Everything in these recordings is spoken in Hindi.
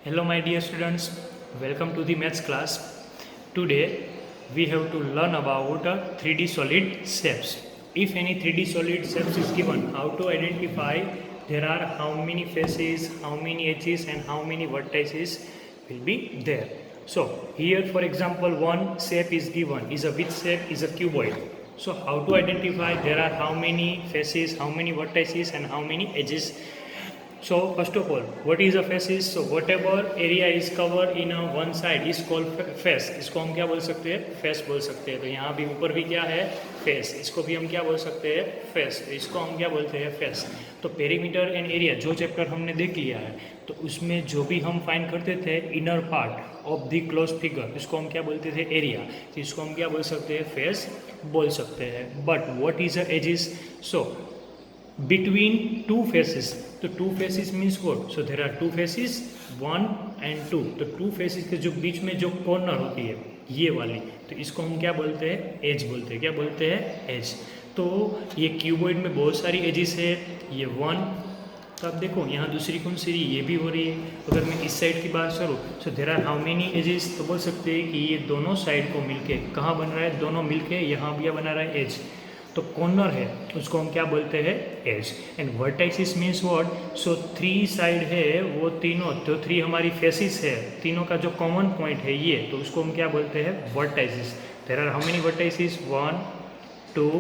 Hello my dear students, welcome to the maths class. Today we have to learn about 3D solid shapes. If any 3D solid shapes is given, how to identify there are how many faces, how many edges and how many vertices will be there. So here for example one shape is given, is a which shape is a cuboid. So how to identify there are how many faces, how many vertices and how many edges. So first of all, what is a faces? So whatever area is covered in a one side is called face. इसको हम क्या बोल सकते हैं? फेस बोल सकते हैं. तो यहाँ भी ऊपर भी क्या है? फेस. इसको भी हम क्या बोल सकते हैं? फेस. इसको हम क्या बोलते हैं? फेस. तो पेरीमीटर एंड एरिया जो चैप्टर हमने देख लिया है, तो उसमें जो भी हम फाइंड करते थे inner part of the close figure, इसको हम क्या बोलते थे? एरिया. तो इसको हम क्या बोल सकते हैं? फेस बोल सकते हैं. But what is a edges? So between two faces, तो two faces means what? So there are two faces, 1 and 2. तो two faces के जो बीच में जो कॉर्नर होती है ये वाली, तो इसको हम क्या बोलते हैं? एज बोलते हैं. क्या बोलते हैं? एज. तो ये क्यूबॉइड में बहुत सारी एजेस है. ये 1, तो आप देखो यहाँ दूसरी कौन सी ये भी हो रही है. अगर मैं इस साइड की बात करूँ, so there are how many edges, तो बोल सकते हैं कि ये दोनों साइड को मिलके कहाँ बन रहा है? दोनों मिलके यहाँ भी बना रहा है एज. तो कॉर्नर है उसको हम क्या बोलते हैं? Edge. And vertexes means what? So 3 side है वो तीनों, तो 3 हमारी फेसिस है, तीनों का जो कॉमन पॉइंट है ये, तो उसको हम क्या बोलते हैं? Vertexes. There are how many vertexes? 1 2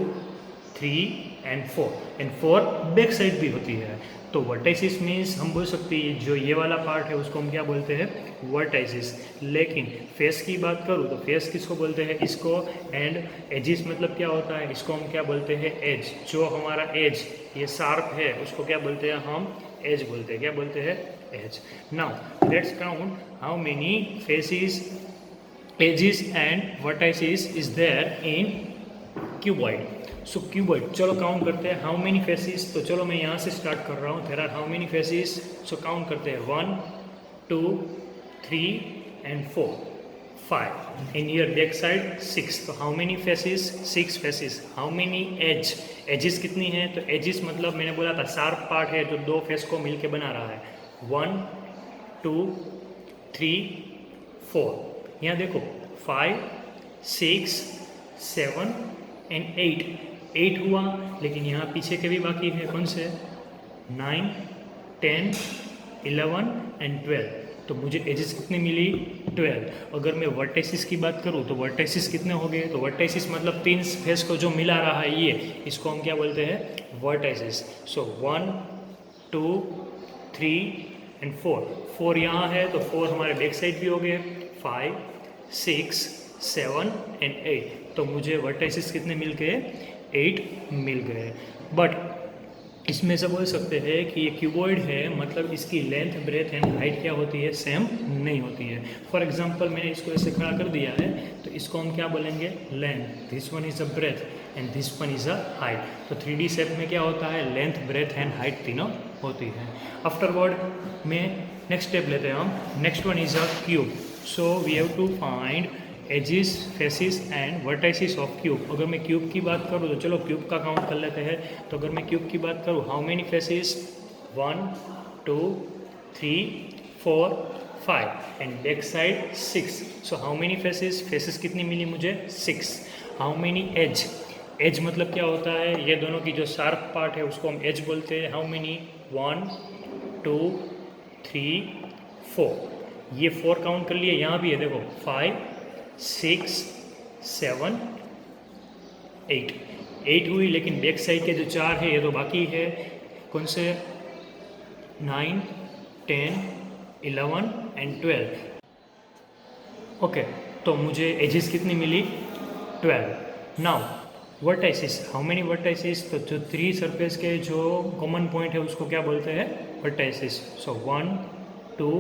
3 and 4. And 4 back side भी होती है. तो वर्टाइसिस मीन्स हम बोल सकते हैं जो ये वाला पार्ट है उसको हम क्या बोलते हैं? वर्टाइसिस. लेकिन फेस की बात करूँ तो फेस किसको बोलते हैं? इसको. एंड एजिस मतलब क्या होता है? इसको हम क्या बोलते हैं? एज. जो हमारा एज ये शार्प है उसको क्या बोलते हैं? हम एज बोलते हैं. क्या बोलते हैं? Edge. Now let's count how many faces, edges and vertices is there in cuboid. So cuboid, चलो काउंट करते हैं हाउ मेनी फेसिस. तो चलो मैं यहाँ से स्टार्ट कर रहा हूँ. There are how many faces? So count करते हैं 1 2 3 and 4 5. In here back side 6. तो how many faces? 6 faces. How many edge? Edges कितनी है? तो एजिस मतलब मैंने बोला था शार्प पार्ट है जो दो फेस को मिलके बना रहा है. 1 2 3 4. यहाँ देखो 5 6 7 एंड 8. 8 हुआ, लेकिन यहाँ पीछे के भी बाकी है. कौन से? 9 10 11 एंड 12. तो मुझे एजेस कितनी मिली? 12. अगर मैं वर्टेसिस की बात करूँ तो वर्टेसिस कितने हो गए? तो वर्टेसिस मतलब 3 फेस को जो मिला रहा है ये, इसको हम क्या बोलते हैं? वर्टेसिस. So 1 2 3 and 4. 4 यहाँ है तो 4 हमारे बैक साइड भी हो गए. 5 6 7 एंड 8. तो मुझे वर्टाइसिस कितने मिल गए? 8 मिल गए. बट इसमें से बोल सकते हैं कि ये क्यूबॉइड है, मतलब इसकी लेंथ ब्रेथ एंड हाइट क्या होती है? सेम नहीं होती है. फॉर एग्जांपल मैंने इसको ऐसे खड़ा कर दिया है, तो इसको हम क्या बोलेंगे? Length. This one is a breadth and this one is a height. तो 3D शेप में क्या होता है? लेंथ ब्रेथ एंड हाइट तीनों होती है. आफ्टरवर्ड में नेक्स्ट स्टेप लेते हैं हम. Next one is a cube. So we have to find edges, faces and vertices of cube. अगर मैं क्यूब की बात करूँ तो चलो क्यूब का काउंट कर लेते हैं. तो अगर मैं क्यूब की बात करूँ, how many faces? 1 2 3 4 5 and back side 6. So how many faces? Faces कितनी मिली मुझे? 6. How many as? एज मतलब क्या होता है? ये दोनों की जो शार्प पार्ट है उसको हम एज बोलते हैं. How many? 1 2 3 4. ये 4 काउंट कर लिए. यहाँ भी है देखो 5 6 7 8. 8 हुई, लेकिन बैक साइड के जो 4 है ये तो बाकी है. कौन से? 9 10 11 एंड 12. ओके, तो मुझे एजेस कितनी मिली? 12. Now vertices, how many vertices? तो जो 3 सरफेस के जो कॉमन पॉइंट है उसको क्या बोलते हैं? Vertices. So 1 2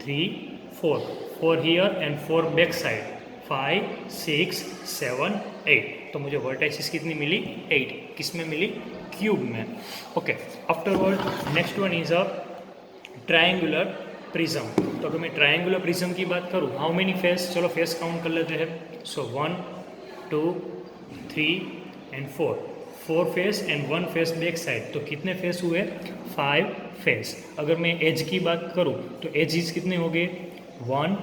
3 4. 4 here and 4 back side. 5 6 7 8. तो मुझे वर्टाइसिस कितनी मिली? 8. किस में मिली? क्यूब में. Okay, afterward next one is a triangular prism. तो अगर मैं ट्रायंगुलर प्रिज्म की बात करूँ, हाउ मेनी फेस? चलो फेस काउंट कर लेते हैं. सो 1 2 3 and 4. 4 face and 1 face back side. तो कितने फेस हुए? 5 फेस। अगर मैं एज की बात करूँ तो एजिस कितने हो गए, 1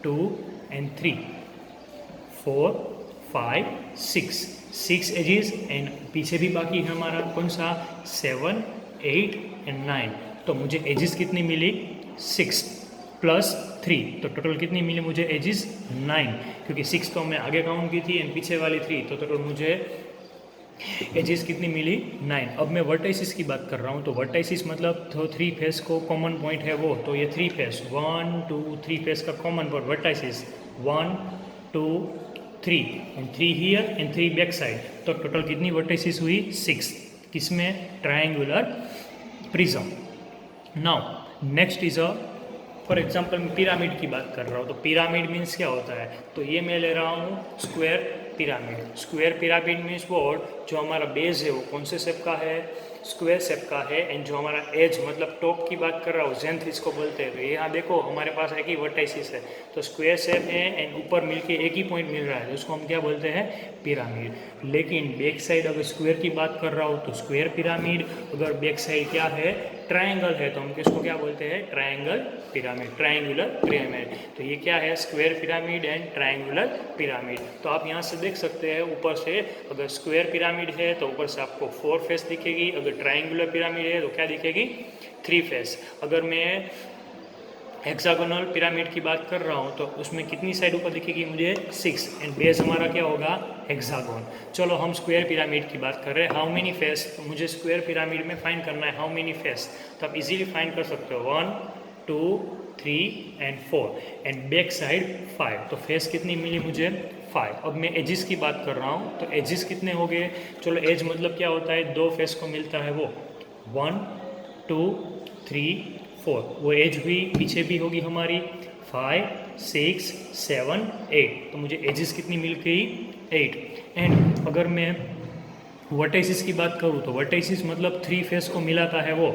2 एंड 3 4 5 6 एजिस, एंड पीछे भी बाकी है हमारा कौन सा, 7 8 एंड 9। तो मुझे एजिस कितनी मिली, 6 प्लस 3, तो टोटल कितनी मिली मुझे एजिस, 9, क्योंकि 6 तो हमने आगे काउंट की थी एंड पीछे वाली 3, तो टोटल मुझे एजिस कितनी मिली, 9। अब मैं वर्टाइसिस की बात कर रहा हूँ, तो वर्टाइसिस मतलब तो 3 फेस को कॉमन पॉइंट है वो, तो ये 3 फेस 1 2 3 फेस का common point vertices 1 2 3 and 3 here and 3 back side, तो टोटल कितनी वर्टाइसिस हुई, 6, किसमें, triangular prism. Now next is a, for example मैं पिरामिड की बात कर रहा हूँ, तो पिरामिड मीन्स क्या होता है, तो ये मैं ले रहा हूँ square pyramid. Square pyramid means what, जो हमारा बेस है वो कौन से शेप का है, स्क्वायर शेप का है, एंड जो हमारा एज मतलब टॉप की बात कर रहा हूँ, जेंथ इसको बोलते हैं। तो यहाँ देखो हमारे पास एक ही वर्टाइसिस है, तो स्क्वायर शेप है एंड ऊपर मिलके एक ही पॉइंट मिल रहा है, तो उसको हम क्या बोलते हैं, पिरामिड। लेकिन बैक साइड अगर स्क्वायर की बात कर रहा हूँ तो स्क्वायर पिरामिड, अगर बैक साइड क्या है, ट्रायंगल है, तो हम किसको क्या बोलते हैं, ट्रायंगल पिरामिड, ट्रायंगुलर पिरामिड। तो ये क्या है, square pyramid and triangular pyramid. तो आप यहाँ से देख सकते हैं, ऊपर से अगर स्क्वायर पिरामिड है तो ऊपर से आपको 4 फेस दिखेगी, अगर ट्रायंगुलर पिरामिड है तो क्या दिखेगी, 3 फेस। अगर मैं हेक्सागोनल पिरामिड की बात कर रहा हूँ तो उसमें कितनी साइड ऊपर दिखेगी मुझे, 6, एंड बेस हमारा क्या होगा, हेक्सागोन। चलो हम स्क्वायर पिरामिड की बात कर रहे हैं, हाउ मेनी फेस, तो मुझे स्क्वायर पिरामिड में फाइंड करना है हाउ मेनी फेस, तो आप इजीली फाइंड कर सकते हो, 1 2 3 एंड 4, एंड बैक साइड 5, तो फेस कितनी मिली मुझे, 5। अब मैं एजिस की बात कर रहा हूँ, तो एजिस कितने हो गए, चलो एज मतलब क्या होता है, 2 फेस को मिलता है वो, 1 2 3 4, वो एज हुई, पीछे भी होगी हमारी 5 6 7 8, तो मुझे एजिस कितनी मिल गई, 8। एंड अगर मैं वर्टाइसिस की बात करूँ तो वर्टाइसिस मतलब 3 फेस को मिलाता है वो,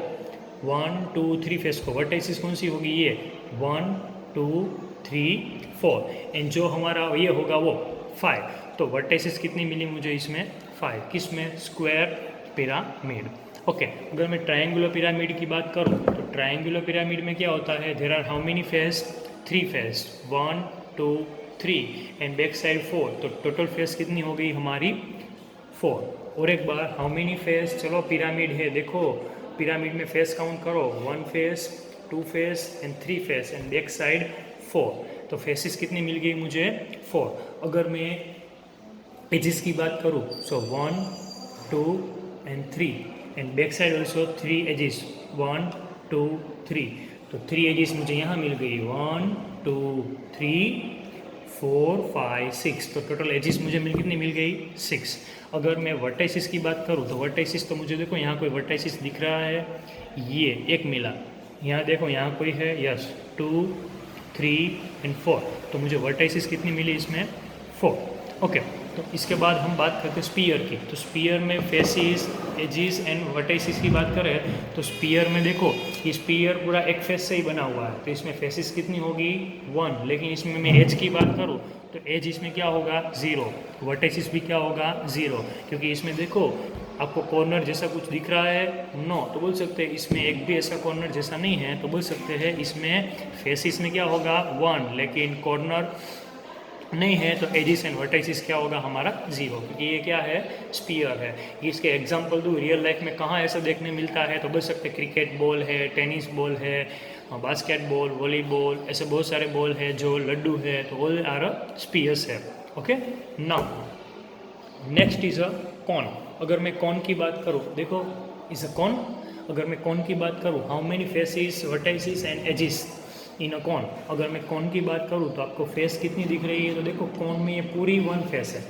1 2 3 फेस को, वर्टाइसिस कौन सी होगी, ये 1 2 3 4, एंड जो हमारा ये होगा वो 5, तो वर्टाइसिस कितनी मिली मुझे इसमें, 5, किस में, स्क्वायर पिरामिड। ओके, अगर मैं ट्रायंगुलर पिरामिड की बात करूँ तो ट्रायंगुलर पिरामिड में क्या होता है, there are how many face, 3 face 1 2 3 and back side 4, तो टोटल फेस कितनी हो गई हमारी, 4। और एक बार हाउ मेनी फेस, चलो पिरामिड है, देखो पिरामिड में फेस काउंट करो, 1 face 2 face and 3 face and back side 4, तो फेसिस कितनी मिल गई मुझे, 4। अगर मैं एजिस की बात करूँ so 1 2 and 3 and back side also 3 edges, 1 2 3, तो 3 एजिस मुझे यहाँ मिल गई, 1 2 3 4 5 6, तो टोटल एजिस मुझे कितनी मिल गई, 6। अगर मैं वर्टाइसिस की बात करूँ तो वर्टाइसिस तो मुझे देखो यहाँ कोई वर्टाइसिस दिख रहा है, ये एक मिला, यहाँ देखो यहाँ कोई है, यस 2 3 एंड 4, तो मुझे वर्टाइसिस कितनी मिली इसमें, 4। ओके, तो इसके बाद हम बात करते हैं स्पीयर की। तो स्पीयर में फेसिस, एजिस एंड वर्टाइसिस की बात करें तो स्पीयर में देखो ये स्पीयर पूरा एक फेस से ही बना हुआ है, तो इसमें फेसिस कितनी होगी, 1, लेकिन इसमें मैं एज की बात करूँ तो एज इसमें क्या होगा, 0, वर्टाइसिस भी क्या होगा, 0, क्योंकि इसमें देखो आपको कॉर्नर जैसा कुछ दिख रहा है, नो, तो बोल सकते हैं इसमें एक भी ऐसा कॉर्नर जैसा नहीं है, तो बोल सकते हैं इसमें फेसिस में क्या होगा, 1, लेकिन कॉर्नर नहीं है, तो एजिस एंड वर्टाइसिस क्या होगा हमारा, 0, क्योंकि ये क्या है, स्पीयर है। इसके एग्जांपल दूँ रियल लाइफ में कहाँ ऐसा देखने मिलता है, तो बोल सकते हैं क्रिकेट बॉल है, टेनिस बॉल है, बास्केटबॉल, वॉलीबॉल, ऐसे बहुत सारे बॉल है, जो लड्डू है, तो ऑल आर स्पीयर्स है। Okay, now next is a cone. अगर मैं कॉन की बात करूँ, देखो इज अ कॉन, अगर मैं कॉन की बात करूँ, how many faces, vertices and edges in a cone. अगर मैं कॉन की बात करूँ तो आपको फेस कितनी दिख रही है, तो देखो कॉन में ये पूरी 1 फेस है,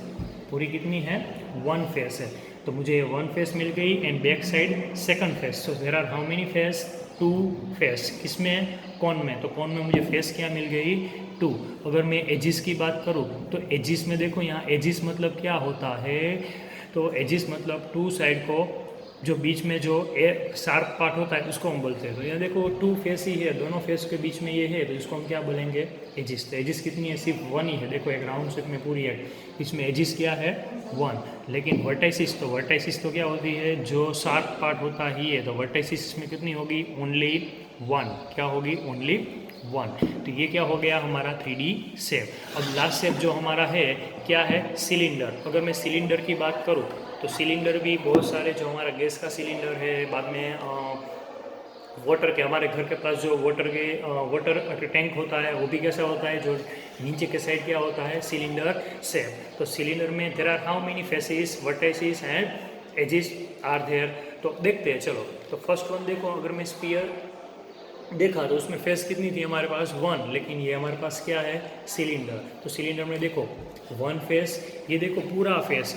पूरी कितनी है, 1 फेस है, तो मुझे 1 फेस मिल गई and back side 2nd face, so there are how many face, 2 face, किसमें, कॉन में, तो कॉन में मुझे फेस क्या मिल गई, 2। अगर मैं एजिस की बात करूँ तो एजिस में देखो यहाँ एजिस मतलब क्या होता है, तो एजिस मतलब 2 साइड को जो बीच में जो शार्प पार्ट होता है उसको हम बोलते हैं। तो यहाँ देखो 2 फेस ही है, दोनों फेस के बीच में ये है, तो इसको हम क्या बोलेंगे, एजिस। तो एजिस कितनी है, सिर्फ 1 ही है। देखो एक राउंड शेप में पूरी है, इसमें एजिस क्या है, 1। लेकिन वर्टाइसिस तो क्या होती है, जो शार्प पार्ट होता ही है, तो वर्टाइसिस में कितनी होगी, ओनली 1। क्या होगी, ओनली 1। तो ये क्या हो गया हमारा 3D शेप। अब लास्ट शेप जो हमारा है क्या है, सिलेंडर। अगर मैं सिलेंडर की बात करूँ तो सिलेंडर भी बहुत सारे, जो हमारा गैस का सिलेंडर है, बाद में वाटर के, हमारे घर के पास जो वाटर टैंक होता है वो भी कैसा होता है, जो नीचे के साइड क्या होता है, सिलेंडर शेप। तो सिलेंडर में there are how many faces, vertices and edges are there. तो देखते हैं चलो। तो फर्स्ट वन देखो, अगर मैं स्पीयर देखा तो उसमें फेस कितनी थी हमारे पास, 1। लेकिन ये हमारे पास क्या है, सिलेंडर। तो सिलेंडर में देखो 1 फेस, ये देखो पूरा फेस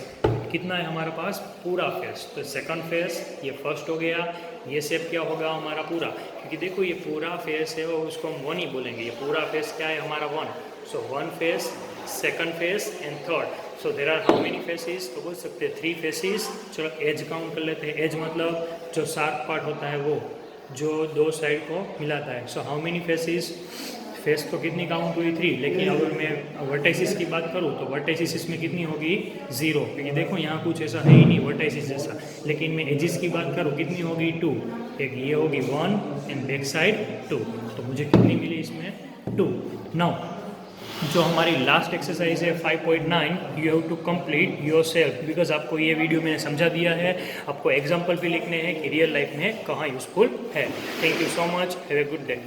कितना है हमारे पास, पूरा फेस। तो सेकंड फेस ये फर्स्ट हो गया, ये शेप क्या होगा हमारा पूरा, क्योंकि देखो ये पूरा फेस है और उसको हम 1 ही बोलेंगे। ये पूरा फेस क्या है हमारा, 1। So 1 face, second face and third. So there are how many faces, तो बोल सकते हैं 3 फेसेस। चलो एज काउंट कर लेते हैं। एज मतलब जो शार्प पार्ट होता है वो, जो 2 साइड को मिलाता है। So how many faces, face तो कितनी काउंट हुई, 3। लेकिन अगर मैं वर्टाइसिस की बात करूँ तो वर्टाइसिस इसमें कितनी होगी, 0, क्योंकि देखो यहाँ कुछ ऐसा है ही नहीं वर्टाइसिस जैसा। लेकिन मैं एजिस की बात करूँ कितनी होगी, 2। एक ये होगी 1 एंड बैक साइड 2। तो मुझे कितनी मिली इसमें, 2। नाउ जो हमारी लास्ट एक्सरसाइज है 5.9, you have to complete yourself, because आपको ये वीडियो मैंने समझा दिया है। आपको एग्जाम्पल भी लिखने हैं कि रियल लाइफ में कहाँ यूजफुल है। Thank you so much, have a good day.